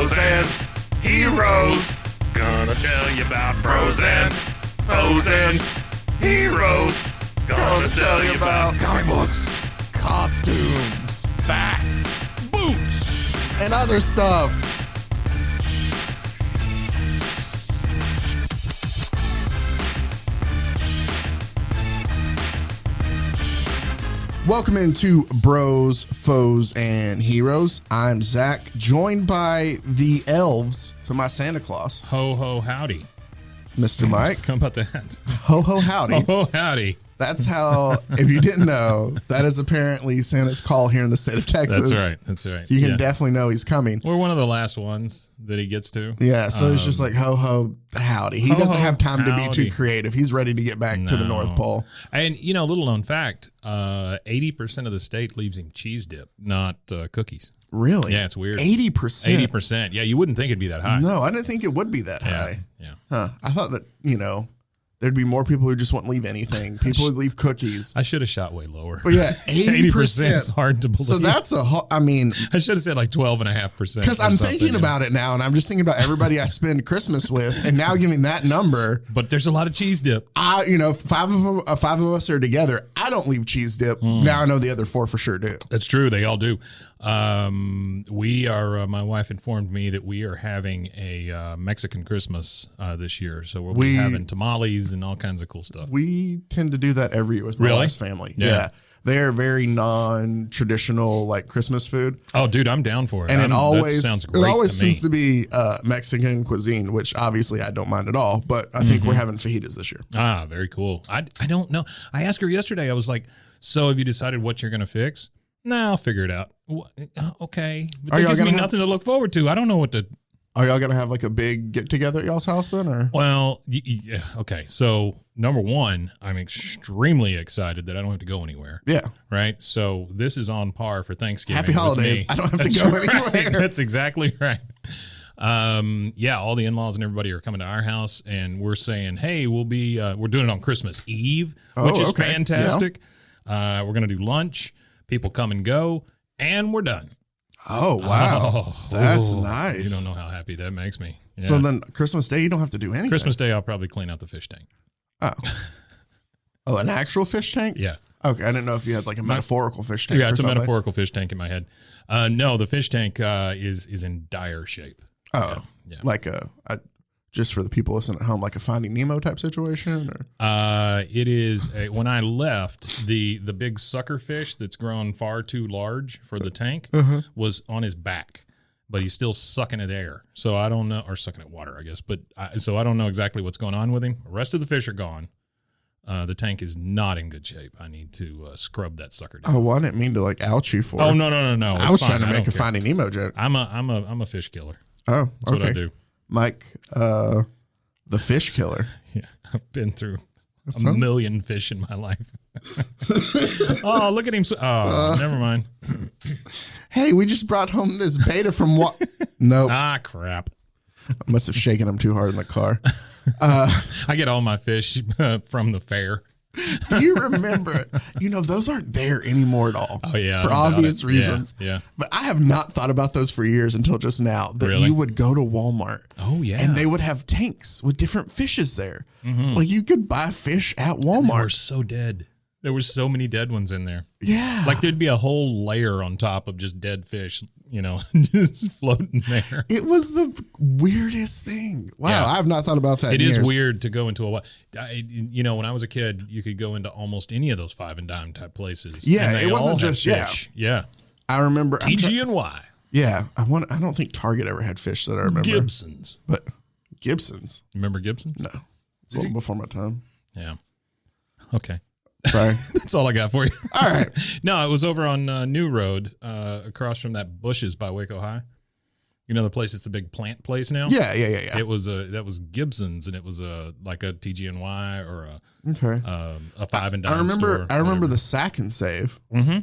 Bros and heroes. Gonna tell you about bros and heroes. Gonna tell you about comic books, costumes, Facts. Boots. and other stuff. Welcome into Bros, Foes, and Heroes. I'm Zach, joined by the elves to my Santa Claus, Ho, ho, howdy. Mr. Mike. How about that? Ho, ho, howdy. Ho, ho, howdy. That's how, if you didn't know, that is apparently Santa's call here in the state of Texas. That's right. That's right. So you can definitely know he's coming. We're one of the last ones that he gets to. Yeah, so it's just like, ho, ho, howdy. He Ho, doesn't ho, have time to be howdy. too creative. He's ready to get back to the North Pole. And, you know, little known fact, 80% of the state leaves him cheese dip, not cookies. Really? Yeah, it's weird. 80%? 80%. Yeah, you wouldn't think it'd be that high. No, I didn't think it would be that Yeah. high. Yeah. Huh. I thought that, there'd be more people who just wouldn't leave anything. People would leave cookies. I should have shot way lower. But yeah, 80%. is hard to believe. So that's I should have said like 12.5%. because I'm thinking about it now, and I'm just thinking about everybody I spend Christmas with, and now giving that number. But there's a lot of cheese dip. Five of us are together. I don't leave cheese dip. Now I know the other four for sure do. That's true. They all do. We are, my wife informed me that we are having a Mexican Christmas this year. So we'll be having tamales and all kinds of cool stuff. We tend to do that every year with my wife's family. Yeah. They are very non-traditional like Christmas food. Oh, dude, I'm down for it. And that sounds great. it always to me. seems to be Mexican cuisine, which obviously I don't mind at all. But I think we're having fajitas this year. Ah, very cool. I don't know. I asked her yesterday. I was like, so have you decided what you're going to fix? No, I'll figure it out. Okay. But that gives me nothing to look forward to. I don't know what to... Are y'all going to have like a big get-together at y'all's house then? Or? Well, yeah, okay. So, number one, I'm extremely excited that I don't have to go anywhere. Yeah. Right? So, this is on par for Thanksgiving. Happy holidays. I don't have to go anywhere. That's exactly right. All the in-laws and everybody are coming to our house, and we're saying, hey, we're doing it on Christmas Eve, which is fantastic. Yeah. We're going to do lunch. People come and go, and we're done. Oh, wow. That's nice. You don't know how happy that makes me. Yeah. So then Christmas Day, you don't have to do anything. Christmas Day, I'll probably clean out the fish tank. Oh, an actual fish tank? Yeah. Okay, I didn't know if you had like a metaphorical fish tank. Yeah, it's a metaphorical fish tank in my head. No, the fish tank is in dire shape. Oh, yeah. Like just for the people listening at home, like a Finding Nemo type situation? Or? It is when I left, the big sucker fish that's grown far too large for the tank was on his back, but he's still sucking at air. So I don't know, or sucking at water, I guess. But so I don't know exactly what's going on with him. The rest of the fish are gone. The tank is not in good shape. I need to scrub that sucker down. Oh, well, I didn't mean to like ouch you for. Oh no! I was trying to make a Finding Nemo joke. I'm a fish killer. Oh, that's what I do. Mike, the fish killer. Yeah, I've been through a million fish in my life. Oh, look at him. Oh, never mind. Hey, we just brought home this beta from what? Nope. Ah, crap. I must have shaken him too hard in the car. I get all my fish from the fair. Do you remember? Those aren't there anymore at all. Oh, yeah. For obvious reasons. Yeah. But I have not thought about those for years until just now. That Really? you would go to Walmart. Oh, yeah. And they would have tanks with different fishes there. Like you could buy fish at Walmart. They were so dead. There were so many dead ones in there. Yeah. Like there'd be a whole layer on top of just dead fish, just floating there. It was the weirdest thing. Wow, Yeah. I have not thought about that. It in is years. weird to go into when I was a kid, you could go into almost any of those five and dime type places. Yeah, and they it wasn't all had just fish. Yeah. I remember TG and Y. Yeah, I don't think Target ever had fish that I remember. Gibson's. But Gibson's? Remember Gibson? No, it's a little before my time. Yeah. Okay. Sorry. That's all I got for you. All right. No, it was over on New Road, across from that Bushes by Waco High. You know the place? It's a big plant place now. Yeah. It was that was Gibson's, and it was like a TG&Y or a five and dime. I remember the Sack and Save. Mm-hmm.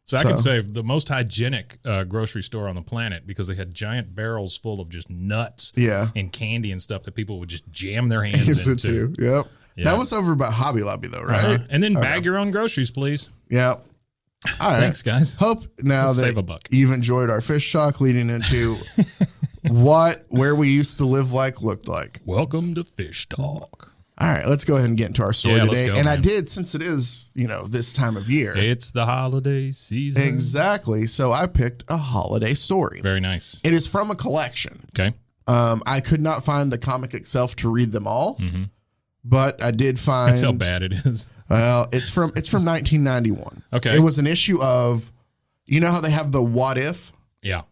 So I can say the most hygienic grocery store on the planet because they had giant barrels full of just nuts, and candy and stuff that people would just jam their hands into. Yep. Yeah. That was over by Hobby Lobby, though, right? And then bag your own groceries, please. Yeah. All right. Thanks, guys. Hope now Let's that save a buck. you've enjoyed our fish talk leading into where we used to live looked like. Welcome to Fish Talk. All right, let's go ahead and get into our story Yeah, let's today. go, and I man. did, since it is, this time of year. It's the holiday season. Exactly. So I picked a holiday story. Very nice. It is from a collection. Okay. I could not find the comic itself to read them all, but I did find. That's how bad it is. Well, it's from 1991. Okay. It was an issue of, you know how they have the What If? Yeah.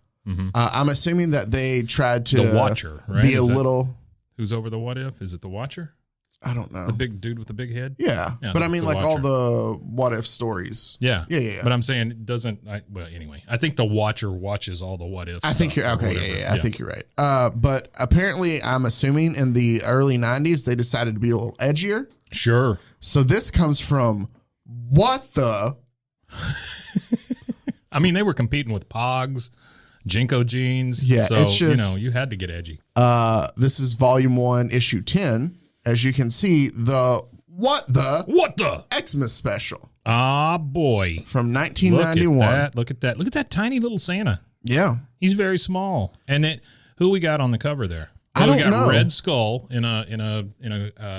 I'm assuming that they tried to The Watcher, right? be a Is that- little. Who's over the What If? Is it the Watcher? I don't know. The big dude with the big head? Yeah, Yeah, but I that's mean, the all Watcher. the What If stories. Yeah. Yeah. But I'm saying it doesn't. Well, anyway, I think the Watcher watches all the What If. I think stuff you're or okay. whatever. Yeah. I think you're right. But apparently, I'm assuming in the early 90s, they decided to be a little edgier. Sure. So this comes from What the. I mean, they were competing with Pogs, Jinko jeans. Yeah, So, it's just- you had to get edgy. This is volume 1, issue 10. As you can see, the What the What the? Xmas special Ah, boy. from Look 1991. at that. Look at that. Look at that tiny little Santa. Yeah. He's very small. And who we got on the cover there? I we don't got know. Red Skull in a In Santa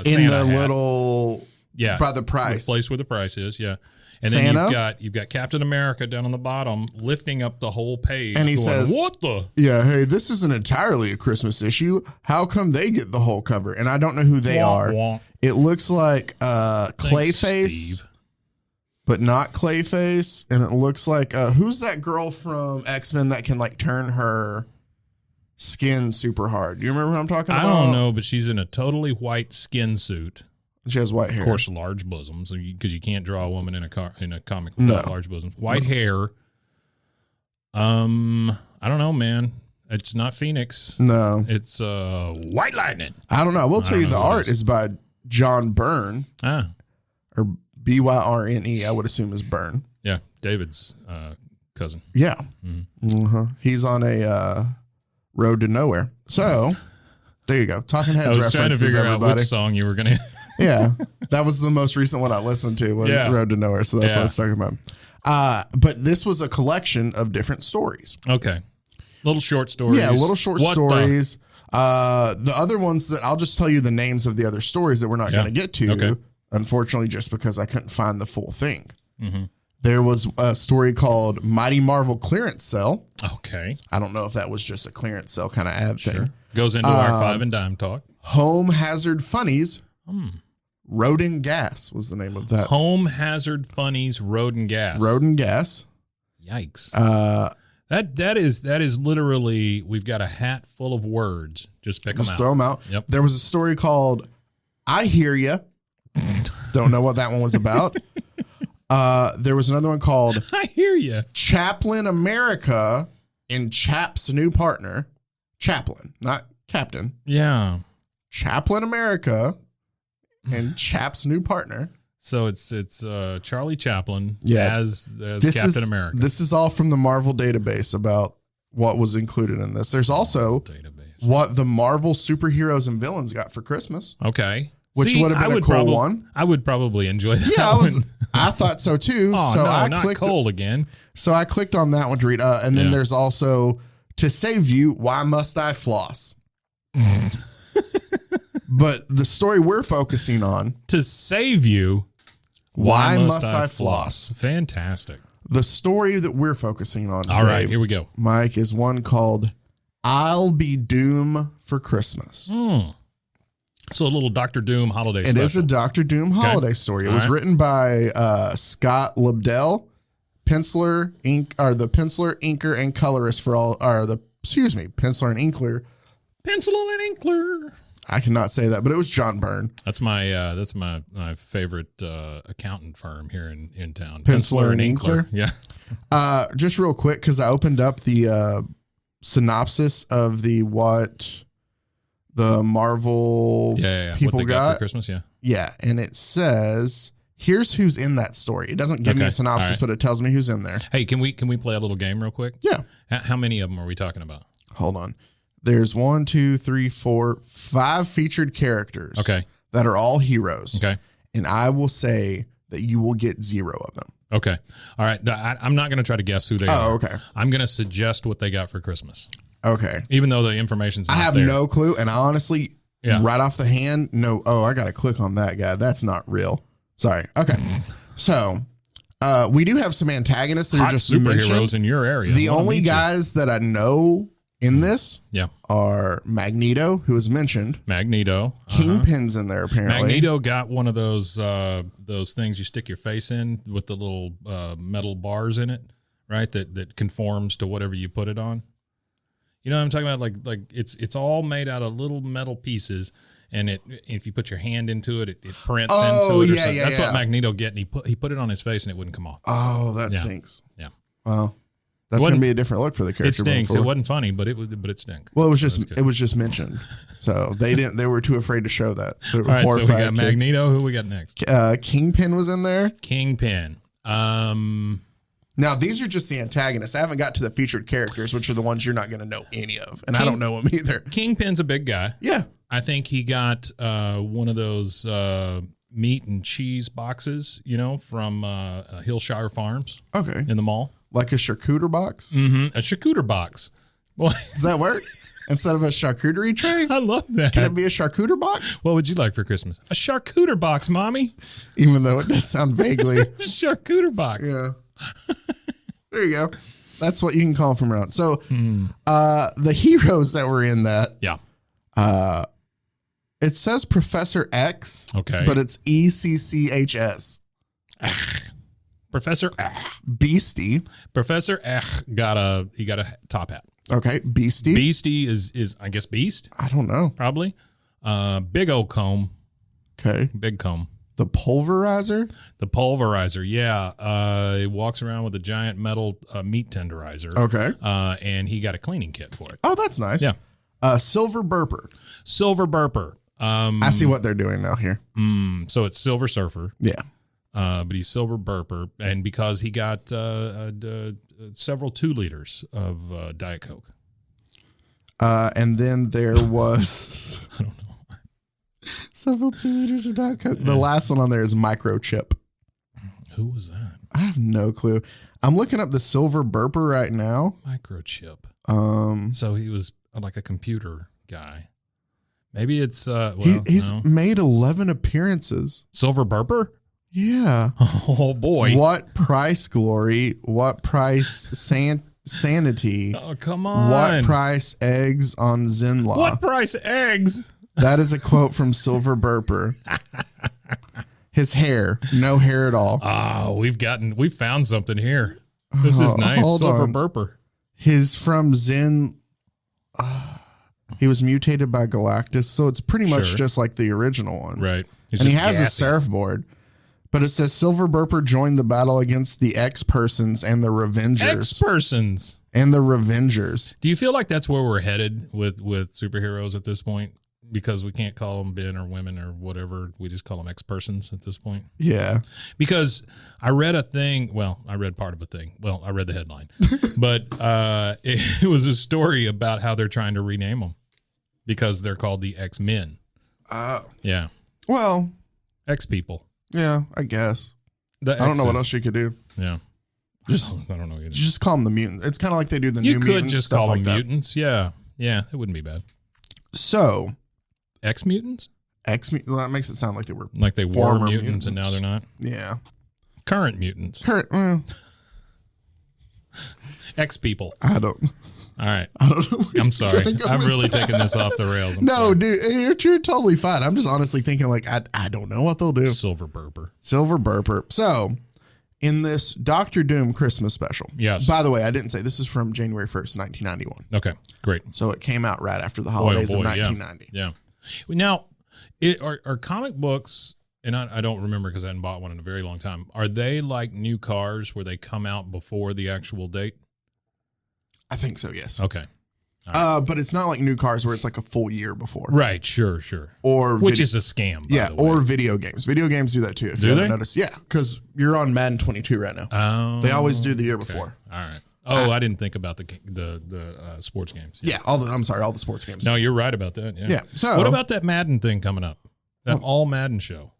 the hat. little Yeah, by the price. the place where the price is. Yeah, and Santa? then you've got Captain America down on the bottom lifting up the whole page, And he going, says- "What the?" Yeah, hey, this isn't entirely a Christmas issue. How come they get the whole cover? And I don't know who they Wah, are. wah. It looks like Thanks, Clayface, Steve. but not Clayface. And it looks like who's that girl from X-Men that can turn her skin super hard? Do you remember what I'm talking I about? don't know, but she's in a totally white skin suit. She has white hair. Of course, large bosoms, because you can't draw a woman in a comic with No. large bosoms. White hair. I don't know, man. It's not Phoenix. No, It's White Lightning. I don't know. I will tell don't you the know who it art is. is by John Byrne, Ah, or Byrne. I would assume is Byrne. yeah, David's cousin. Yeah. Mm-hmm. Uh-huh. He's on a road to nowhere. So there you go. Talking Heads I was trying to references, figure out everybody. which song you were going to. Yeah. That was the most recent one I listened to was Yeah. Road to Nowhere. So that's what I Yeah. was talking about. But this was a collection of different stories. Okay. Little short stories. Yeah, little short What the- stories. The other ones that I'll just tell you the names of the other stories that we're not Yeah. going to get to, Okay. unfortunately, just because I couldn't find the full thing. Mm-hmm. There was a story called Mighty Marvel Clearance Sale. Okay. I don't know if that was just a clearance sale kind of ad thing. Goes into our 5 and dime talk. Home Hazard Funnies. Road and Gas was the name of that. Home Hazard Funnies Road and Gas. Road and Gas. Yikes. Uh, That is literally, we've got a hat full of words. Just pick them Just out. throw them out. Yep. There was a story called I Hear Ya. Don't know what that one was about. There was another one called I hear you. Chaplin America and Chap's New Partner. Chaplin, not Captain. Yeah. Chaplin America and Chap's New Partner. So it's Charlie Chaplin Yeah. as This Captain is, America. This is all from the Marvel database about what was included in this. There's also database. what the Marvel superheroes and villains got for Christmas. Okay. Which would have been I a would cool one. I would probably enjoy that. Yeah, one. I thought so too. Oh, so no, I not clicked. cold again. So I clicked on that one to read. And then Yeah. there's also To Save You, Why Must I Floss? But the story we're focusing on, To save you, Why Must I Fantastic. the story that we're focusing on today, All right, here we go. Mike, is one called I'll Be Doom for Christmas. So a little Doctor Doom holiday It special. is a Dr. Doom holiday story. It All was right. written by Scott Lobdell, penciler, the penciler, inker, and colorist for all, penciler and inkler. Pencil and Inkler. I cannot say that, but it was John Byrne. That's my favorite accountant firm here in town. Penciler and Inkler? Yeah. Just real quick, because I opened up the synopsis of what the Marvel Yeah. people What they got got. for Christmas, yeah. Yeah, and it says, here's who's in that story. It doesn't give me a Okay, synopsis, all right. but it tells me who's in there. Hey, can we play a little game real quick? Yeah. How many of them are we talking about? Hold on. There's 1, 2, 3, 4, 5 featured characters. Okay. That are all heroes. Okay. And I will say that you will get 0 of them. Okay. All right. I'm not going to try to guess who they are. Oh, okay. I'm going to suggest what they got for Christmas. Okay. Even though the information's not I have there. no clue. And I honestly, right off the hand, no. Oh, I got to click on that guy. That's not real. Sorry. Okay. So we do have some antagonists that Hot are just superheroes mentioned. in your area. The Wanna only meet you. guys that I know in this Yeah. are Magneto, who was mentioned. Magneto. Kingpin's in there, apparently. Magneto got one of those things you stick your face in with the little metal bars in it, right? That conforms to whatever you put it on. You know what I'm talking about? Like it's all made out of little metal pieces, and if you put your hand into it, it prints into it. Or something. That's what Magneto get, and he put it on his face, and it wouldn't come off. Oh, that stinks. Yeah. Well, that's going to be a different look for the character. It stinks. It wasn't funny, but it stinks. Well, it was just mentioned, so they were too afraid to show that. All right, so we got Magneto. Who we got next? Kingpin was in there. Kingpin. Now these are just the antagonists. I haven't got to the featured characters, which are the ones you're not going to know any of, and I don't know them either. Kingpin's a big guy. Yeah, I think he got one of those meat and cheese boxes, from Hillshire Farms. Okay, in the mall. Like a charcuterie box? Mm-hmm. A charcuterie box. Boy. Does that work? Instead of a charcuterie tray? I love that. Can it be a charcuterie box? What would you like for Christmas? A charcuterie box, Mommy. Even though it does sound vaguely. Charcuterie box. Yeah. There you go. That's what you can call from around. So the heroes that were in that. Yeah. It says Professor X. Okay. But it's ECCHS. Professor Beastie. Professor got a top hat. Okay, Beastie. Beastie is I guess Beast. I don't know. Probably. Big old comb. Okay. Big comb. The pulverizer. The pulverizer. Yeah. He walks around with a giant metal meat tenderizer. Okay. And he got a cleaning kit for it. Oh, that's nice. Yeah. Silver Burper. Silver Burper. I see what they're doing now here. So it's Silver Surfer. Yeah. But he's Silver Burper, and because he got several 2 liters of Diet Coke. And then there was I don't know. several 2 liters of Diet Coke. The last one on there is Microchip. Who was that? I have no clue. I'm looking up the Silver Burper right now. Microchip. So he was like a computer guy. Maybe it's he's made 11 appearances. Silver Burper? Yeah. Oh boy. What price glory? What price sanity? Oh, come on. What price eggs on Zenlaw? What price eggs? That is a quote from Silver Burper. His hair, no hair at all. Oh, we found something here. This is nice. Silver Burper. He's from Zen. He was mutated by Galactus, so it's pretty much just like the original one. Right. And he has a surfboard. But it says Silver Burper joined the battle against the X-Persons and the Revengers. X-Persons. And the Revengers. Do you feel like that's where we're headed with superheroes at this point? Because we can't call them men or women or whatever. We just call them X-Persons at this point. Yeah. Because I read a thing. Well, I read part of a thing. Well, I read the headline. But it was a story about how they're trying to rename them. Because they're called the X-Men. Oh. Yeah. Well. X-People. Yeah, I guess. I don't know what else you could do. Yeah. I don't know either. Just call them the mutants. It's kind of like they do the new mutants. You could just call them mutants. Yeah. Yeah, it wouldn't be bad. So. X-Mutants? Well, that makes it sound like they were were mutants and now they're not. Yeah. Current mutants. X-People. I don't. All right. I don't know. I'm sorry. I'm really taking this off the rails. No, dude, you're totally fine. I'm just honestly thinking like, I don't know what they'll do. Silver Burper. So, in this Doctor Doom Christmas special. Yes. By the way, I didn't say this is from January 1st, 1991. Okay, great. So it came out right after the holidays of 1990. Yeah. Now, are comic books, and I don't remember because I hadn't bought one in a very long time, are they like new cars where they come out before the actual date? I think so, yes. Okay. Right. But it's not like new cars where it's like a full year before. Right, sure. Which is a scam, by the way. Or video games. Video games do that too. If you haven't noticed. Yeah, because you're on Madden 22 right now. Oh. They always do the year before. All right. Oh, I didn't think about the sports games. Yeah, all the sports games. No, you're right about that. Yeah. So what about that Madden thing coming up? That all Madden show.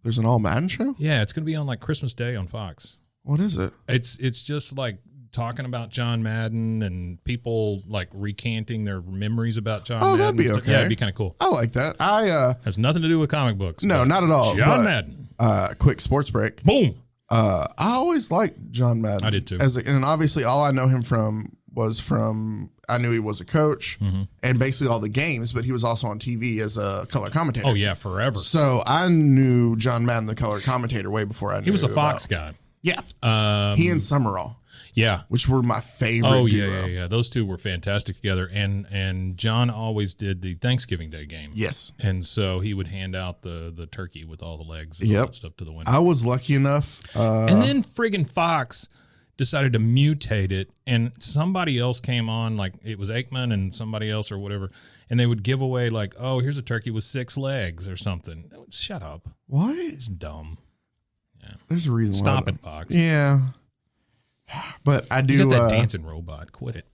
There's an all Madden show? Yeah, it's going to be on like Christmas Day on Fox. What is it? It's just like talking about John Madden and people like recanting their memories about John Oh, Madden. that'd be and stuff. okay. Yeah, it'd be kind of cool. I like that. I Has nothing to do with comic books. no, but not at all. John but, Madden. Quick sports break. Boom. I always liked John Madden. I did too. And obviously, all I know him from I knew he was a coach and basically all the games, but he was also on TV as a color commentator. Oh yeah, forever. So I knew John Madden, the color commentator, way before I knew He was a Fox about- guy. Yeah. He and Summerall, Yeah. which were my favorite. Oh duo. yeah. Those two were fantastic together, and John always did the Thanksgiving Day game. Yes. And so he would hand out the turkey with all the legs and all Yep. that stuff to the window. I was lucky enough. And then friggin' Fox decided to mutate it, and somebody else came on, like it was Aikman and somebody else or whatever, and they would give away like, oh, here's a turkey with 6 legs or something. Shut up. What? It's dumb. There's a reason. Stop why. it, Fox. Yeah. But I do. You got that dancing robot. Quit it.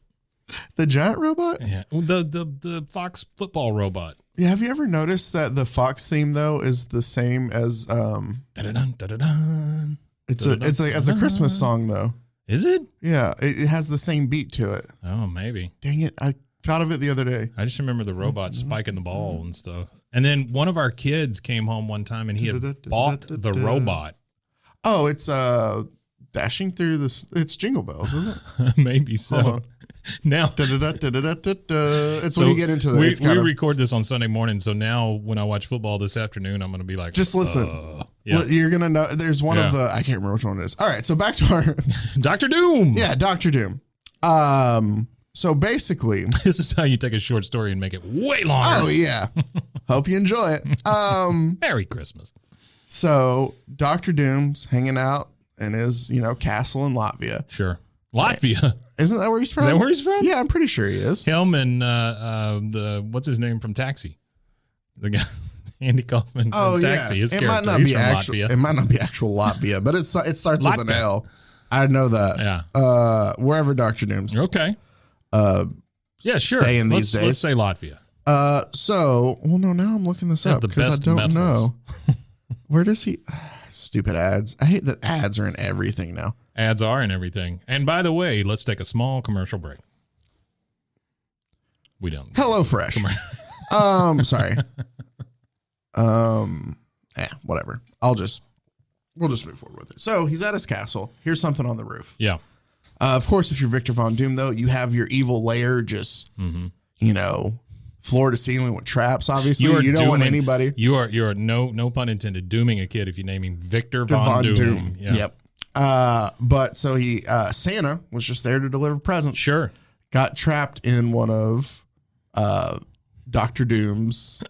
The giant robot? Yeah. The Fox football robot. Yeah. Have you ever noticed that the Fox theme though is the same as Da-da-dun, da-da-dun. it's a Christmas song though. Is it? Yeah, it has the same beat to it. Oh, maybe. Dang it! I thought of it the other day. I just remember the robot spiking the ball and stuff. And then one of our kids came home one time and he had bought the robot. Oh, it's dashing through this. It's Jingle Bells, isn't it? Maybe so. Hold on. Now, It's when you get into the. we it's kinda- record this on Sunday morning, so now when I watch football this afternoon, I'm going to be like, Just listen. yeah. Well, you're gonna know. There's one of the. I can't remember which one it is. All right, so back to our. Dr. Doom. Yeah, Doctor Doom. So basically. This is how you take a short story and make it way longer. Oh yeah. Hope you enjoy it. Merry Christmas. So Doctor Doom's hanging out in his castle in Latvia. Sure. Latvia. Isn't that where he's from? Is that where he's from? Yeah, I'm pretty sure he is. Him and the what's his name from Taxi, the guy Andy Kaufman from Taxi. His It character. might not He's be from actual. Latvia. It might not be actual Latvia, but it starts with an Latvia. L. I know that. Yeah. Wherever Doctor Doom's. Okay. Yeah, sure. Staying these days. Let's say Latvia. No, now I'm looking this They have up the because I best don't metals. know. Where does he? Stupid ads. I hate that ads are in everything now. Ads are and everything. And by the way, let's take a small commercial break. We don't. Hello Fresh. Sorry. Whatever. We'll just move forward with it. So he's at his castle. Here's something on the roof. Yeah. Of course, if you're Victor Von Doom, though, you have your evil lair just, floor to ceiling with traps. Obviously, you don't want anybody. You are no pun intended, dooming a kid if you name him Victor Von Doom. Yeah. Yep. But so Santa was just there to deliver presents. Sure. Got trapped in one of Doctor Doom's.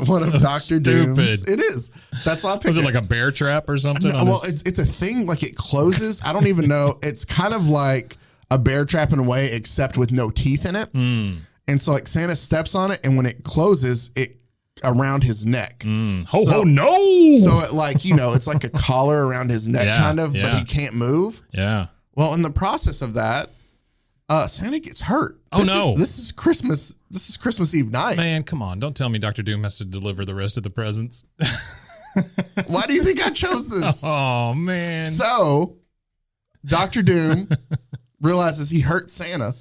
One of Doctor Doom's. It is. That's all I picked. Was it like a bear trap or something? No, well, it's a thing. Like it closes. I don't even know. It's kind of like a bear trap in a way, except with no teeth in it. And so like Santa steps on it, and when it closes, it around his neck. Oh no! So it it's like a collar around his neck, kind of, but he can't move. Yeah. Well, in the process of that, Santa gets hurt. This is Christmas. This is Christmas Eve night. Man, come on! Don't tell me Dr. Doom has to deliver the rest of the presents. Why do you think I chose this? Oh man! So, Dr. Doom realizes he hurt Santa.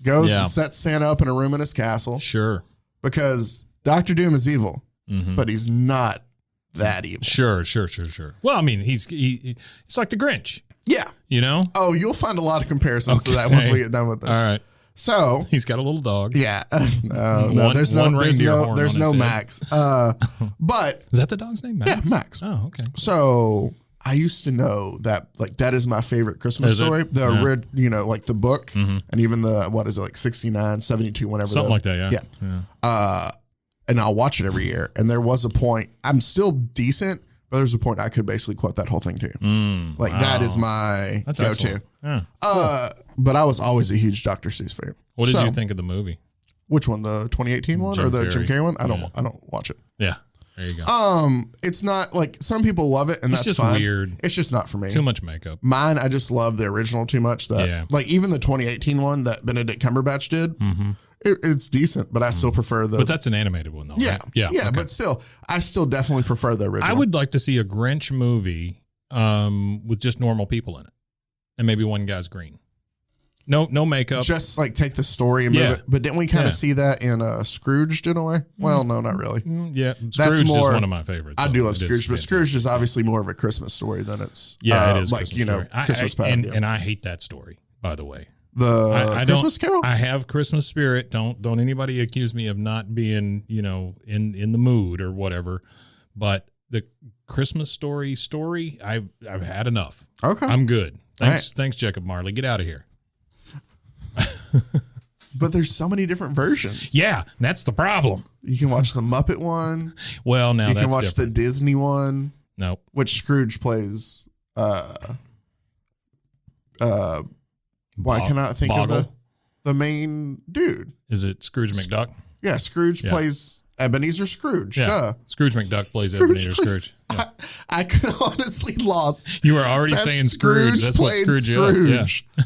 Goes and sets Santa up in a room in his castle. Sure. Because Dr. Doom is evil, but he's not that evil. Sure. Well, I mean, it's like the Grinch. Yeah. Oh, you'll find a lot of comparisons to that once we get done with this. All right. So he's got a little dog. Yeah. No, there's no Max. But is that the dog's name? Max? Yeah, Max. Oh, okay. So I used to know that that is my favorite Christmas story. Like the book and even the 69, 72, whenever. Something like that, yeah. And I'll watch it every year. And there was a point, I'm still decent, but there's a point I could basically quote that whole thing to you. That is my go-to. Yeah. But I was always a huge Dr. Seuss fan. What did you think of the movie? Which one? The 2018 one or the Jim Carrey one? I don't watch it. Yeah. There you go. It's not like some people love it, and that's just fine. Weird. It's just not for me. Too much makeup. Mine, I just love the original too much. Like even the 2018 one that Benedict Cumberbatch did, it's decent, but I still prefer the. But that's an animated one, though. Yeah, right? Yeah. Okay. But still, I still definitely prefer the original. I would like to see a Grinch movie with just normal people in it. and maybe one guy's green. No makeup. Just like take the story and move it. But didn't we kind of see that in Scrooged in a way? Well, no, not really. Yeah, Scrooge is one of my favorites. I so do love it Scrooge, but Scrooge is obviously more of a Christmas story than it's it is like Christmas you know story. Christmas past. And I hate that story, by the way. The Christmas Carol. I have Christmas spirit. Don't anybody accuse me of not being in the mood or whatever. But the Christmas story, I've had enough. Okay, I'm good. Thanks, Jacob Marley. Get out of here. But there's so many different versions. Yeah, that's the problem. You can watch the Muppet one. Well, now you that's can watch different. the Disney one. Nope. Which Scrooge plays. Why can I think of the main dude? Is it Scrooge McDuck? Yeah, Scrooge plays Ebenezer Scrooge. Yeah, Duh. Scrooge McDuck plays Ebenezer Scrooge. Yeah. I could honestly lost. You were already saying Scrooge. That's what Scrooge is. Yeah.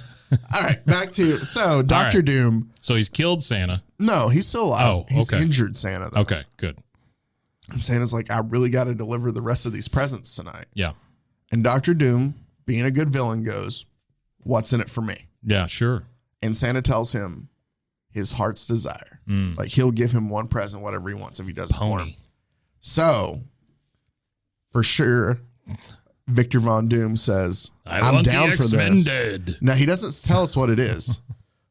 All right, back to Dr. Doom. So he's killed Santa. No, he's still alive. Oh, he's okay. injured Santa, though. Okay, good. And Santa's like, I really got to deliver the rest of these presents tonight. Yeah. And Dr. Doom, being a good villain, goes, what's in it for me? Yeah, sure. And Santa tells him his heart's desire. Like, he'll give him one present, whatever he wants, if he does it for him. So, for sure, Victor Von Doom says, I'm down for this. Dead. Now, he doesn't tell us what it is,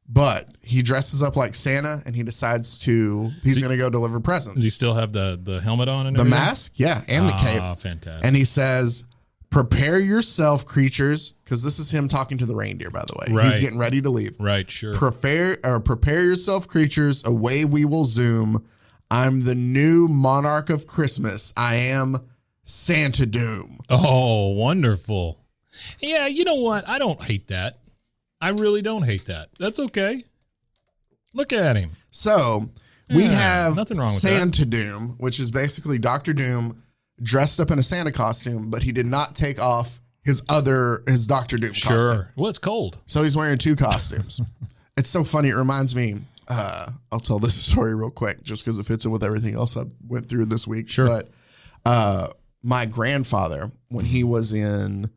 but he dresses up like Santa and he decides he's going to go deliver presents. Does he still have the helmet on and the everything? mask? Yeah, and the cape. Oh, fantastic. And he says, prepare yourself, creatures, because this is him talking to the reindeer, by the way. Right. He's getting ready to leave. Right, sure. Prepare yourself, creatures. Away we will zoom. I'm the new monarch of Christmas. I am Santa Doom. Oh, wonderful. Yeah, you know what? I don't hate that. I really don't hate that. That's okay. Look at him. So we have nothing wrong with Santa Doom, which is basically Dr. Doom dressed up in a Santa costume, but he did not take off his Dr. Doom costume. Sure. Well, it's cold. So he's wearing two costumes. It's so funny. It reminds me, I'll tell this story real quick just because it fits in with everything else I went through this week. Sure. But my grandfather, when he was in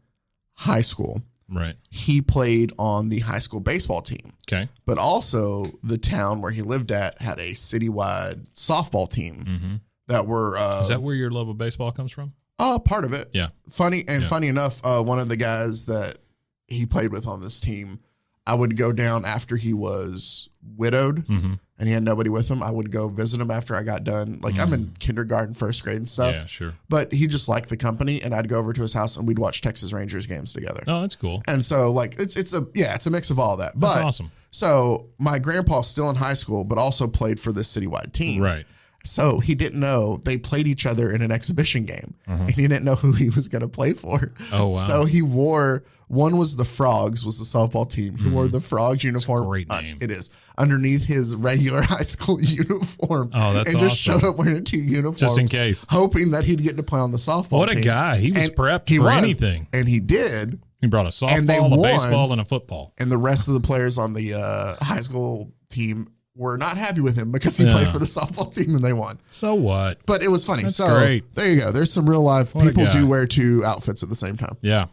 high school, right, he played on the high school baseball team. Okay. But also the town where he lived at had a citywide softball team that were. Is that where your love of baseball comes from? Part of it. Yeah. Funny enough, one of the guys that he played with on this team, I would go down after he was widowed and he had nobody with him. I would go visit him after I got done. Like I'm in kindergarten, first grade and stuff. Yeah, sure. But he just liked the company and I'd go over to his house and we'd watch Texas Rangers games together. Oh, that's cool. And so like it's a mix of all that. That's But awesome. So my grandpa's still in high school, but also played for this citywide team. Right. So he didn't know they played each other in an exhibition game, and he didn't know who he was going to play for. Oh, wow. So he wore one was the Frogs, was the softball team. He wore the Frogs uniform. great name. It is underneath his regular high school uniform. Oh, that's and just awesome. showed up wearing two uniforms, Just in case. hoping that he'd get to play on the softball. What a team. guy! He was And prepped for anything. and he did. He brought a And they softball, a won. baseball, and a football. And the rest of the players on the high school team were not happy with him because he played for the softball team and they won. So what? But it was funny. That's so great. There you go. There's some real life. What a People guy. do wear two outfits at the same time. Yeah.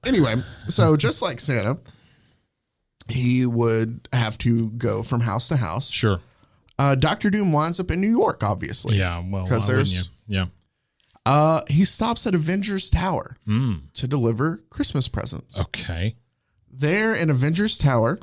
Anyway, so just like Santa, he would have to go from house to house. Sure. Dr. Doom winds up in New York, obviously. Yeah. Well, because why wouldn't you? Yeah. He stops at Avengers Tower to deliver Christmas presents. Okay. There in Avengers Tower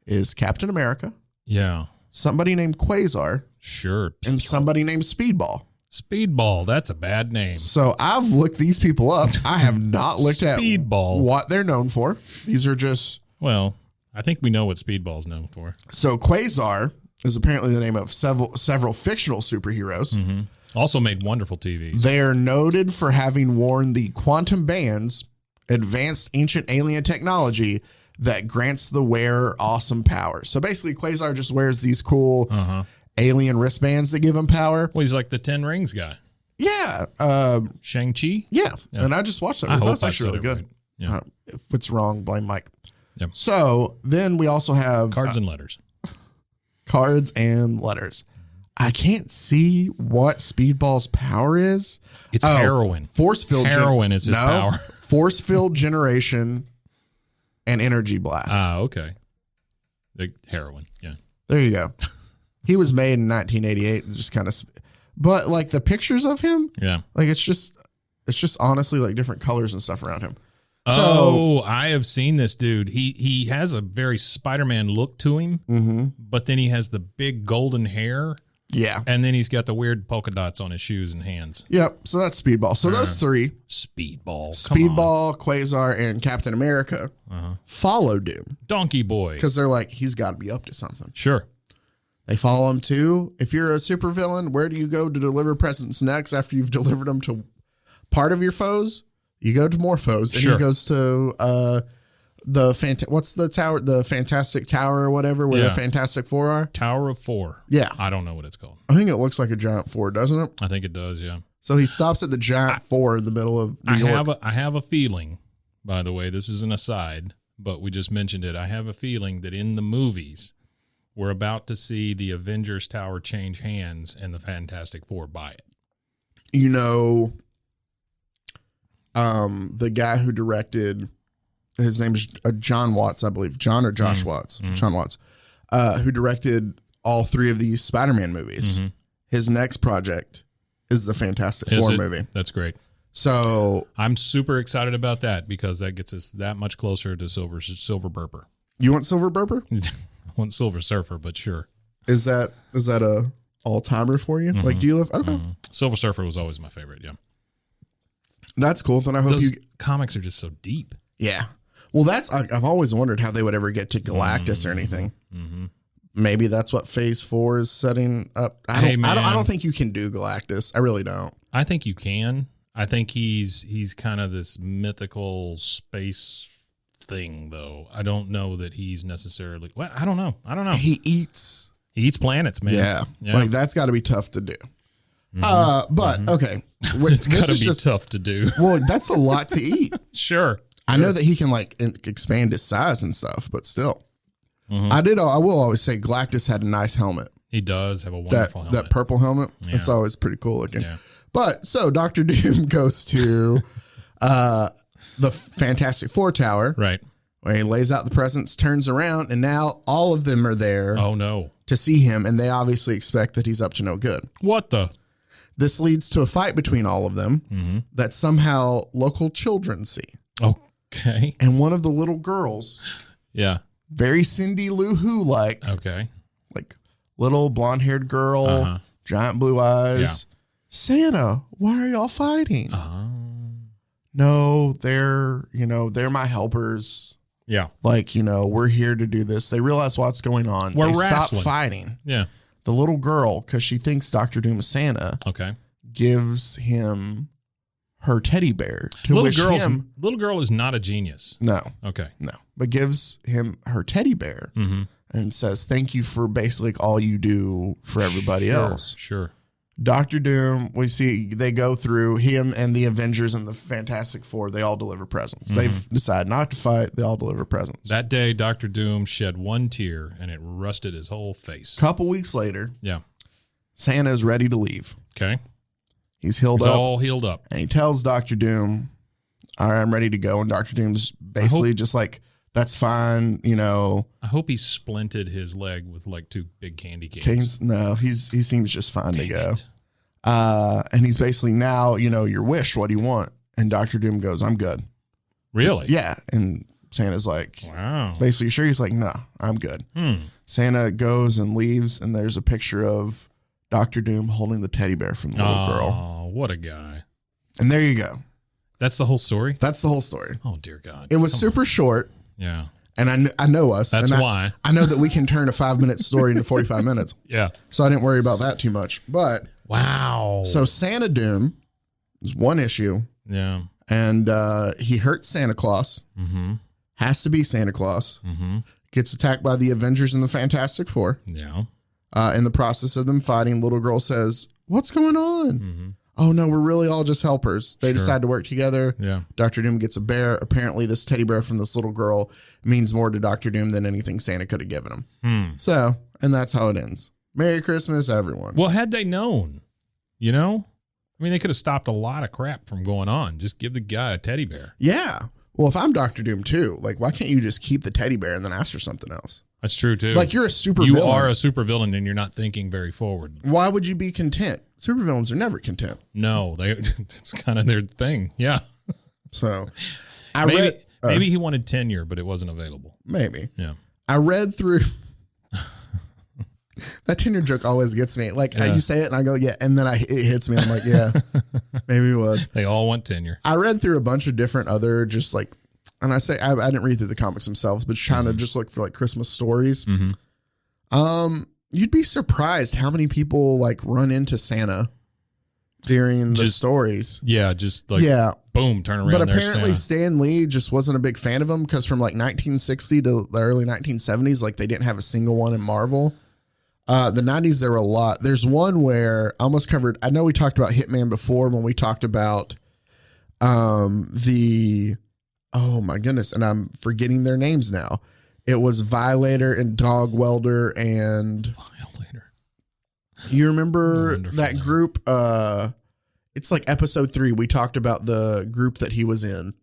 is Captain America, Yeah. somebody named Quasar, Sure. and somebody named Speedball. Speedball. That's a bad name. So I've looked these people up. I have not looked at Speedball. what they're known for. These are just... Well, I think we know what Speedball's known for. So Quasar is apparently the name of several fictional superheroes. Also made wonderful TVs. They are noted for having worn the quantum bands, advanced ancient alien technology that grants the wearer awesome powers. So basically, Quasar just wears these cool alien wristbands that give him power. Well, he's like the 10 Rings guy. Yeah. Shang-Chi? Yeah. And I just watched that. I hope That's I actually said really it good. right. Yeah. If it's wrong, blame Mike. Yep. So then we also have Cards and letters. cards and letters. I can't see what Speedball's power is. It's heroin. Force field. Heroin is his power. Force field generation. and Energy Blast. Okay. The heroin. Yeah. There you go. He was made in 1988. Just kind of, but like the pictures of him, Yeah. like it's just honestly like different colors and stuff around him. Oh, I have seen this dude. He has a very Spider-Man look to him, but then he has the big golden hair. Yeah. And then he's got the weird polka dots on his shoes and hands. Yep. So that's Speedball. So those three, Speedball. Speedball, Quasar, and Captain America, follow Doom. Donkey Boy. Because they're like, he's got to be up to something. Sure. They follow him too. If you're a supervillain, where do you go to deliver presents next after you've delivered them to part of your foes? You go to more foes. And Sure. he goes to what's the tower? The Fantastic Tower or whatever, where the Fantastic Four are? Tower of Four. Yeah. I don't know what it's called. I think it looks like a giant four, doesn't it? I think it does, yeah. So he stops at the giant four in the middle of New York. I have a feeling, by the way, this is an aside, but we just mentioned it. I have a feeling that in the movies, we're about to see the Avengers Tower change hands and the Fantastic Four buy it. You know, the guy who directed, his name's John Watts, I believe. John or Josh Watts. John Watts. Who directed all three of these Spider-Man movies. His next project is the Fantastic Four movie. That's great. So I'm super excited about that because that gets us that much closer to Silver Burper. You want Silver Burper? I want Silver Surfer, but sure. Is that a all-timer for you? Like, do you live? Okay. Silver Surfer was always my favorite, yeah. That's cool. Then I hope Those comics are just so deep. Yeah. Well, I've always wondered how they would ever get to Galactus or anything. Maybe that's what Phase 4 is setting up. I don't think you can do Galactus. I really don't. I think you can. I think he's kind of this mythical space thing, though. I don't know that he's necessarily. Well, I don't know. He eats planets, man. Yeah. Like that's got to be tough to do. But okay, It's got to be tough to do. Well, that's a lot to eat. Sure. I know that he can like expand his size and stuff, but still, I will always say Galactus had a nice helmet. He does have a wonderful helmet. That purple helmet. Yeah. It's always pretty cool looking. Yeah. But so Dr. Doom goes to the Fantastic Four Tower, Right. where he lays out the presents, turns around, and now all of them are there Oh no. to see him, and they obviously expect that he's up to no good. What the? This leads to a fight between all of them that somehow local children see. Okay. And one of the little girls, Yeah. very Cindy Lou Who like little blonde haired girl, giant blue eyes. Yeah. Santa, why are y'all fighting? No, they're my helpers. Yeah. Like, we're here to do this. They realize what's going on. We're they wrestling. stop fighting. Yeah. The little girl, because she thinks Dr. Doom is Santa, Okay. gives him her teddy bear to Little girl is not a genius. No, Okay. but gives him her teddy bear and says, thank you for basically all you do for everybody else. Sure. Dr. Doom, we see they go through him and the Avengers and the Fantastic Four. They all deliver presents. They've decided not to fight. They all deliver presents. That day, Dr. Doom shed one tear and it rusted his whole face. Couple weeks later, Yeah. Santa is ready to leave. Okay. He's healed He's up. all healed up. And he tells Dr. Doom, all right, I'm ready to go. And Dr. Doom's basically just like, that's fine, I hope he splinted his leg with like two big candy canes. No, he seems just fine to go. It. And he's basically, now, your wish, what do you want? And Dr. Doom goes, I'm good. Really? Yeah. And Santa's like, Wow. basically, sure? He's like, no, I'm good. Santa goes and leaves, and there's a picture of Dr. Doom holding the teddy bear from the little girl. Oh, what a guy. And there you go. That's the whole story? That's the whole story. Oh, dear God. It was super short. Yeah. And I know us. That's and why. I know that we can turn a 5-minute story into 45 minutes. Yeah. So I didn't worry about that too much. But Wow. so Santa Doom is one issue. Yeah. And he hurts Santa Claus. Has to be Santa Claus. Gets attacked by the Avengers and the Fantastic Four. Yeah. In the process of them fighting, little girl says, what's going on? Oh, no, we're really all just helpers. They decide to work together. Yeah. Dr. Doom gets a bear. Apparently, this teddy bear from this little girl means more to Dr. Doom than anything Santa could have given him. So, and that's how it ends. Merry Christmas, everyone. Well, had they known, I mean, they could have stopped a lot of crap from going on. Just give the guy a teddy bear. Yeah. Well, if I'm Doctor Doom too, like, why can't you just keep the teddy bear and then ask for something else? That's true too. Like, you're a super You villain. are a super villain, and you're not thinking very forward. Why would you be content? Supervillains are never content. No, it's kind of their thing. Yeah. So, maybe he wanted tenure, but it wasn't available. Maybe. Yeah. I read through. That tenure joke always gets me. Like, you say it, and I go, yeah, and then it hits me. I'm like, yeah, maybe it was. They all want tenure. I read through a bunch of different other just like, and I say I didn't read through the comics themselves, but trying to just look for like Christmas stories. You'd be surprised how many people like run into Santa during the stories. Yeah, just like boom, turn around. But apparently Santa. Stan Lee just wasn't a big fan of him because from like 1960 to the early 1970s, like they didn't have a single one in Marvel. The 90s, there were a lot. There's one where I almost covered. I know we talked about Hitman before when we talked about oh my goodness, and I'm forgetting their names now. It was Violator and Dog Welder and Violator. You remember that group? It's like episode 3. We talked about the group that he was in.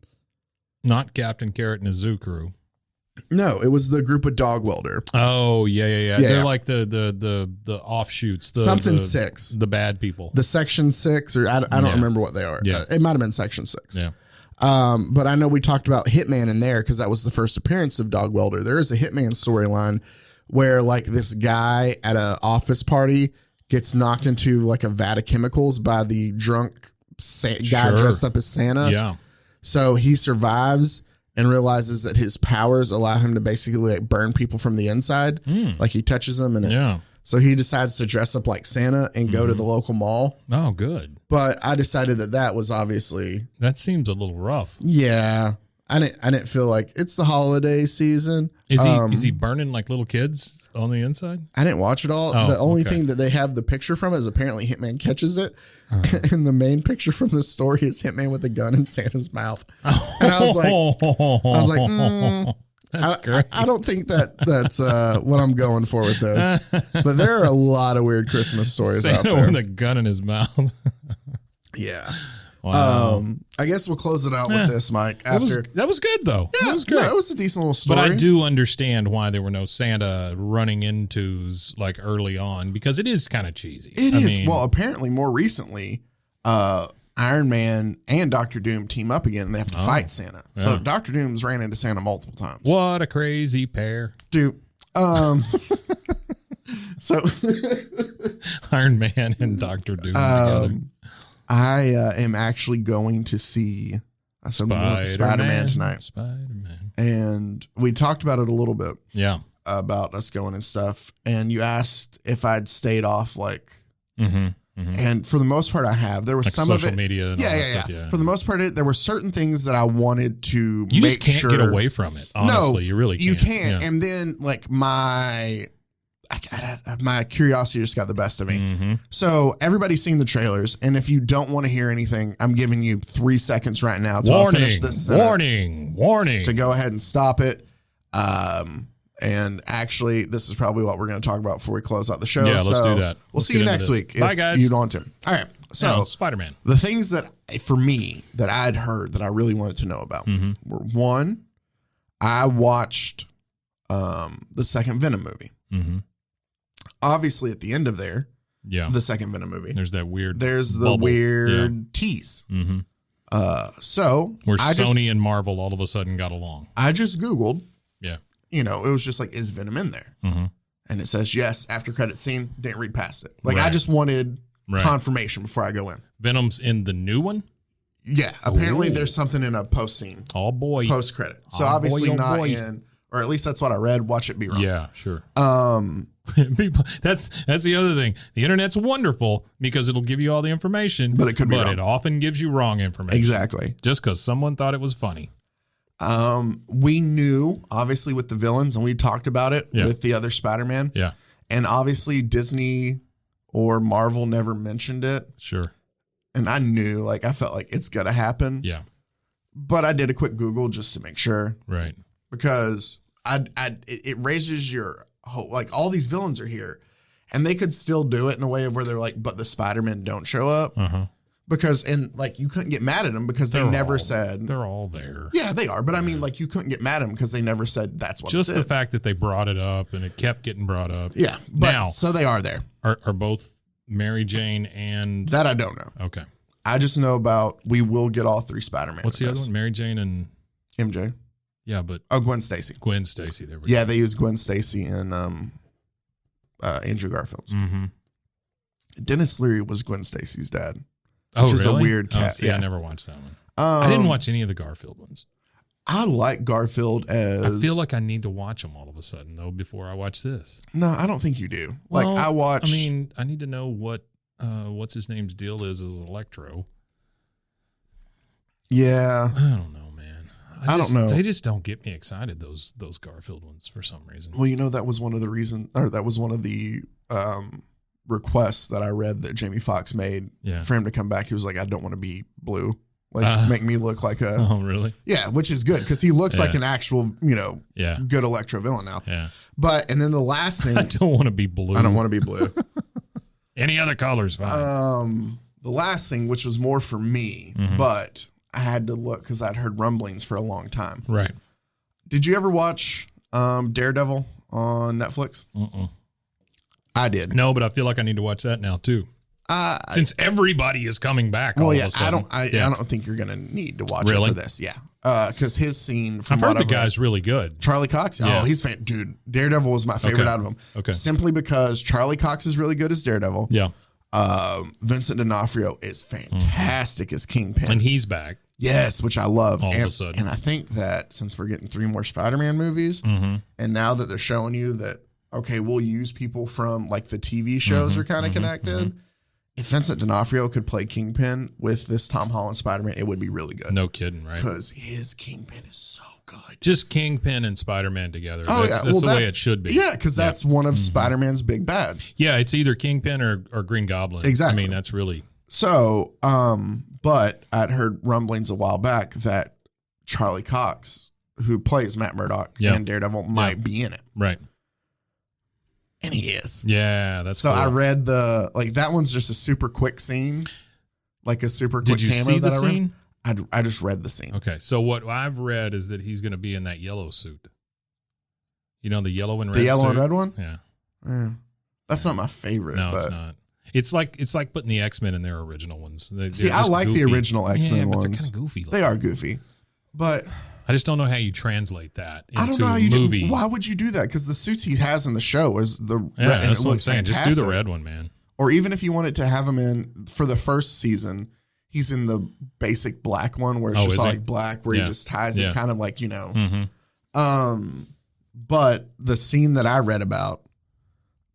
Not Captain Carrot and his zoo crew. No, it was the group of Dog Welder. Oh yeah. They're like the offshoots. Something 6. The bad people. The Section 6, or I don't remember what they are. Yeah. It might have been Section 6. Yeah. But I know we talked about Hitman in there because that was the first appearance of Dog Welder. There is a Hitman storyline where like this guy at an office party gets knocked into like a vat of chemicals by the drunk guy dressed up as Santa. Yeah. So he survives and realizes that his powers allow him to basically like burn people from the inside. Like he touches them and so he decides to dress up like Santa and go to the local mall. Oh, good. But I decided that was obviously, that seems a little rough. Yeah. I didn't feel like it's the holiday season. Is he burning like little kids on the inside? I didn't watch it all. Oh, the only thing that they have the picture from is apparently Hitman catches it. And the main picture from the story is Hitman with a gun in Santa's mouth. And I was like, that's great. I don't think that's what I'm going for with this. But there are a lot of weird Christmas stories Santa out there. with a gun in his mouth. Yeah. Wow. I guess we'll close it out with this, Mike. That was good though. Yeah, that was great. No, it was a decent little story. But I do understand why there were no Santa running intos like early on because it is kind of cheesy. It is. Well, apparently more recently, Iron Man and Doctor Doom team up again and they have to fight Santa. Yeah. So Doctor Doom's ran into Santa multiple times. What a crazy pair. Dude. So Iron Man and Doctor Doom together. I am actually going to see Spider-Man tonight. Spider-Man. And we talked about it a little bit. Yeah. About us going and stuff. And you asked if I'd stayed off like and for the most part I have. There was like some social of it. Media and all that stuff, yeah. For the most part there were certain things that I wanted to you make just can't get away from it. Honestly, you really can't. You can't. Yeah. And then like my curiosity just got the best of me. So everybody's seen the trailers, and if you don't want to hear anything, I'm giving you 3 seconds right now to finish this sentence. Warning. To go ahead and stop it. And actually, this is probably what we're going to talk about before we close out the show. Yeah, let's do that. We'll see you next week. Bye, if guys. you want to. All right. So Spider-Man. the things that for me that I'd heard that I really wanted to know about were one, I watched the second Venom movie. Obviously, at the end of the second Venom movie, there's that weird. There's the bubble. weird tease. So where Sony and Marvel all of a sudden got along. I just Googled. Yeah. You know, it was just like, is Venom in there? And it says yes. After credit scene, didn't read past it. Like I just wanted confirmation before I go in. Venom's in the new one. Yeah. Apparently, there's something in a post scene. Oh boy. Post credit. So obviously not in. Or at least that's what I read. Watch it be wrong. Yeah, sure. People, that's the other thing. The internet's wonderful because it'll give you all the information, but it could be wrong. It often gives you wrong information. Exactly. Just because someone thought it was funny. We knew obviously with the villains, and we talked about it with the other Spider-Man. Yeah. And obviously Disney or Marvel never mentioned it. Sure. And I knew, like, I felt like it's gonna happen. Yeah. But I did a quick Google just to make sure. Right. Because it raises your hope. Like, all these villains are here, and they could still do it in a way of where they're like, but the Spider-Men don't show up. because you couldn't get mad at them because they never said they're all there. Yeah, they are. But I mean, like, you couldn't get mad at them because they never said that's what. Just the fact that they brought it up and it kept getting brought up. Yeah. But so they are there. Are both Mary Jane and that I don't know. Okay. I just know about we will get all 3 Spider-Man. What's the other one? Mary Jane and MJ. Yeah, but Gwen Stacy. Gwen Stacy. There we go. Yeah, go. they use Gwen Stacy and Andrew Garfield. Mm-hmm. Dennis Leary was Gwen Stacy's dad. Which is really? a weird cat. See, I never watched that one. I didn't watch any of the Garfield ones. I like Garfield as. I feel like I need to watch them all of a sudden though before I watch this. No, I don't think you do. Well, like I watch. I mean, I need to know what's his name's deal is as Electro. Yeah. I don't know, man. I don't know. They just don't get me excited. Those Garfield ones for some reason. Well, that was one of the reasons, or that was one of the requests that I read that Jamie Foxx made for him to come back. He was like, I don't want to be blue. Like, make me look like a. Oh, really? Yeah, which is good because he looks like an actual, good Electro villain now. Yeah. But, and then the last thing. I don't want to be blue. I don't want to be blue. Any other color's fine. The last thing, which was more for me, but I had to look because I'd heard rumblings for a long time. Right. Did you ever watch Daredevil on Netflix? I did. No, but I feel like I need to watch that now too. Since everybody is coming back. Well, all yeah, of a sudden. I don't think you're gonna need to watch it for this. Yeah, because his scene from I've heard the guy's really good. Charlie Cox. Yeah. Oh, he's dude. Daredevil was my favorite out of them. Okay. Simply because Charlie Cox is really good as Daredevil. Yeah. Vincent D'Onofrio is fantastic as Kingpin, and he's back. Yes, which I love. All of a sudden. And I think that since we're getting 3 more Spider-Man movies, and now that they're showing you that, okay, we'll use people from like the TV shows are kind of connected. If Vincent D'Onofrio could play Kingpin with this Tom Holland Spider-Man, it would be really good. No kidding, right? Because his Kingpin is so good. Just Kingpin and Spider-Man together. Oh, that's, yeah. that's the way it should be. Yeah, because that's one of Spider-Man's big bads. Yeah, it's either Kingpin or Green Goblin. Exactly. I mean, that's really... So, but I'd heard rumblings a while back that Charlie Cox, who plays Matt Murdock and Daredevil, might be in it. Right. And he is. Yeah, that's so cool. I read that one's just a super quick scene, like a super quick cameo. Did you see the that scene? I just read the scene. Okay, so what I've read is that he's going to be in that yellow suit. You know, the yellow and red suit? And red one? Yeah. That's not my favorite. No, but it's not. It's like putting the X-Men in their original ones. See, I like the original X-Men ones. They're kind of goofy. They are goofy. But I just don't know how you translate that into I don't know how you movie. Why would you do that? Because the suits he has in the show is the red. Yeah, and that's it what I'm looks saying. fantastic. Just do the red one, man. Or even if you wanted to have him in for the first season, he's in the basic black one where it's just all like black, where he just ties it kind of like, But the scene that I read about,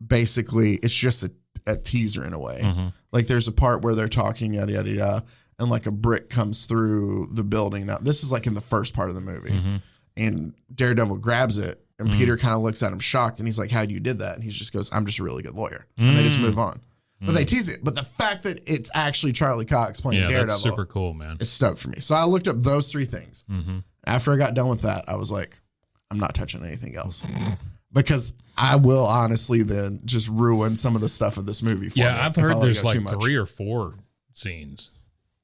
basically, it's just a teaser in a way. Like there's a part where they're talking yada yada yada, and like a brick comes through the building. Now this is like in the first part of the movie, and Daredevil grabs it, and Peter kind of looks at him shocked, and he's like, "How do you did that?" And he just goes, "I'm just a really good lawyer," and they just move on. But they tease it. But the fact that it's actually Charlie Cox playing Daredevil, that's super cool, man. It's stoked for me. So I looked up those 3 things. After I got done with that, I was like, I'm not touching anything else. Because I will honestly then just ruin some of the stuff of this movie for me. Yeah, I've heard there's like 3 or 4 scenes.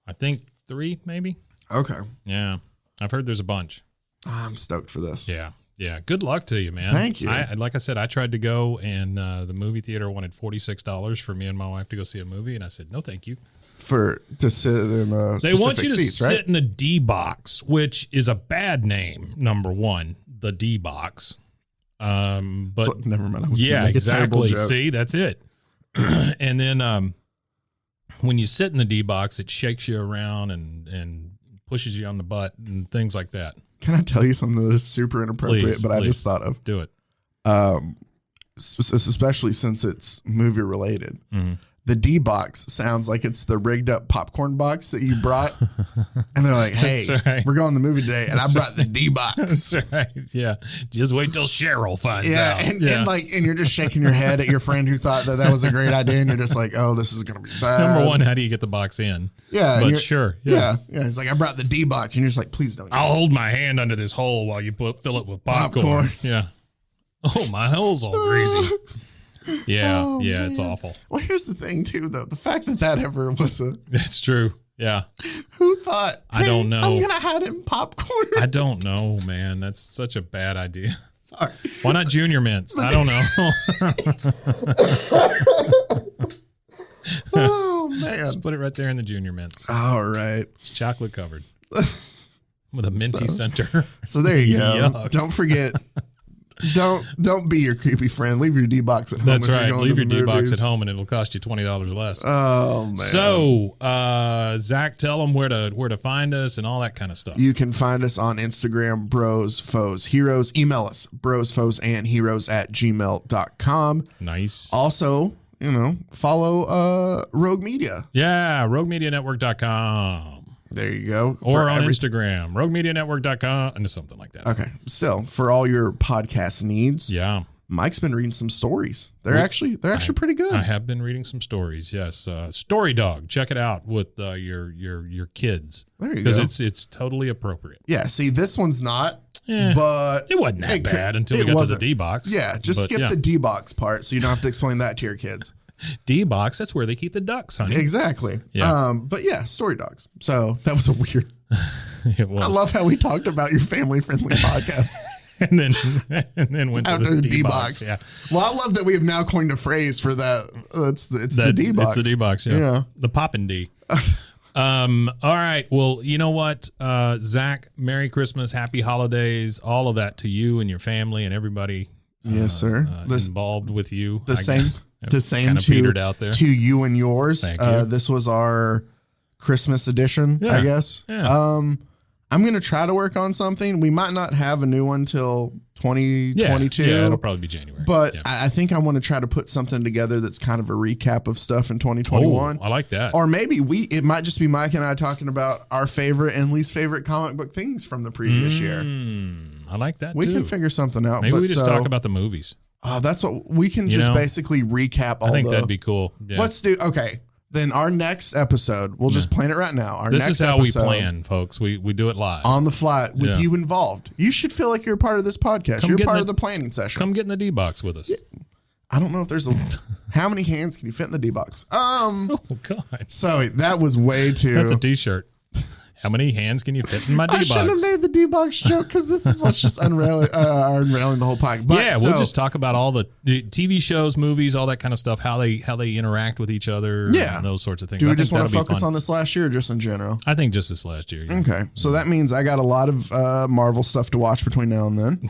I think 3, maybe. Okay. Yeah. I've heard there's a bunch. I'm stoked for this. Yeah. Yeah. Good luck to you, man. Thank you. Like I said, I tried to go, and the movie theater wanted $46 for me and my wife to go see a movie, and I said, no, thank you. To sit in they want you to seats, sit right? in a D box, which is a bad name. Number one, the D box. But so, never mind. I was yeah, make exactly. A joke. See, that's it. And then when you sit in the D box, it shakes you around and pushes you on the butt and things like that. Can I tell you something that is super inappropriate, I just thought of? Do it. Especially since it's movie related. The D box sounds like it's the rigged up popcorn box that you brought. And they're like, hey, we're going to the movie today. And I brought the D box. That's right. Yeah. Just wait till Cheryl finds out. And you're just shaking your head at your friend who thought that was a great idea. And you're just like, oh, this is going to be bad. Number one, how do you get the box in? Yeah. But sure. Yeah. It's like, I brought the D box. And you're just like, please don't. I'll hold my hand under this hole while you fill it with popcorn. Yeah. Oh, my hole's all greasy. Yeah, Oh, yeah, it's man. awful. Well, here's the thing, too, though. The fact that ever was That's true. Yeah. who thought, I don't know. I'm going to hide in popcorn. I don't know, man. That's such a bad idea. Sorry. Why not Junior Mints? I don't know. Oh, man. Just put it right there in the Junior Mints. All right. It's chocolate covered with a minty center. So there you go. Yuck. Don't forget. Don't be your creepy friend. Leave your D-box at home. That's if you're right. going Leave to your the D-box movies. at home and it'll cost you $20 less. Oh, man. So, Zach, tell them where to find us and all that kind of stuff. You can find us on Instagram, Bros, Foes, Heroes. Email us, brosfoesandheroes@gmail.com. Nice. Also, follow Rogue Media. Yeah, roguemedianetwork.com. There you go. Or on Instagram, roguemedianetwork.com, and something like that. Okay. Still, for all your podcast needs, Yeah. Mike's been reading some stories. They're actually pretty good. I have been reading some stories. Yes, Story Dog. Check it out with your kids. There you Because go. it's totally appropriate. Yeah. See, this one's not, Yeah. but It wasn't that bad until we got to the D box. Yeah. Just skip the D box part, so you don't have to explain that to your kids. D box. That's where they keep the ducks, honey. Exactly. Yeah. But yeah, story dogs. So that was a weird. It was. I love how we talked about your family friendly podcast and then went to after the the D D box. box. Yeah. Well, I love that we have now coined a phrase for that. It's the D box. It's the D box. Yeah. Yeah. The poppin' D. All right. Well, you know what, Zach? Merry Christmas, Happy Holidays, all of that to you and your family and everybody. Yes, sir. Involved with you. The I same. guess. The same Kind of to, petered out there. to you and yours. Thank you. This was our Christmas edition, Yeah. I guess. Yeah. I'm going to try to work on something. We might not have a new one till 2022. Yeah, it'll probably be January. But yeah. I think I want to try to put something together that's kind of a recap of stuff in 2021. Oh, I like that. Or maybe it might just be Mike and I talking about our favorite and least favorite comic book things from the previous year. I like that We too. can figure something out. Maybe but we just talk about the movies. Oh, that's what we can just basically recap all I think the. that'd be cool. Yeah. Let's do. Okay. Then our next episode, we'll just plan it right now. Our This next is how episode, we plan, folks. We do it live. on the fly with Yeah. you involved. You should feel like you're part of this podcast. Come You're get part in of the- the planning session. Come get in the D box with us. I don't know if there's how many hands can you fit in the D box? Oh God, So that was way too. that's a T-shirt. How many hands can you fit in my D I shouldn't have box? made the D box joke because this is what's just unrailing the whole podcast. But Yeah, we'll just talk about all the TV shows, movies, all that kind of stuff. How they interact with each other. Yeah. and those sorts of things. Do we I just think want to that'll be focus fun. on this last year or just in general? I think just this last year. Yeah. Okay, so that means I got a lot of Marvel stuff to watch between now and then.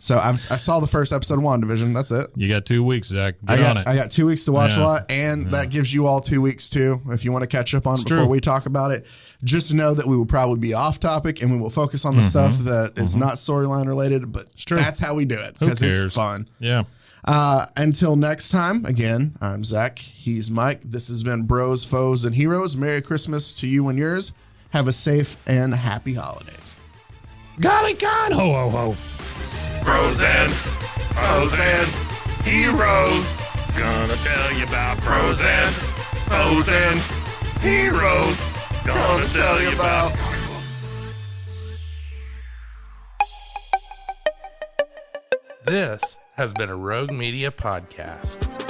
So I saw the first episode of WandaVision. That's it. You got 2 weeks, Zach. Get on it. I got 2 weeks to watch Yeah. a lot, and that gives you all 2 weeks too, if you want to catch up on it before true. we talk about it. Just know that we will probably be off topic, and we will focus on the stuff that is not storyline related. But true. that's how we do it Who because it's cares? fun. Yeah. Until next time, again, I'm Zach. He's Mike. This has been Bros, Foes, and Heroes. Merry Christmas to you and yours. Have a safe and happy holidays. Golly God, ho ho ho. Bros and foes and heroes. Gonna tell you about bros and foes and heroes. Gonna tell you about. This has been a Rogue Media podcast.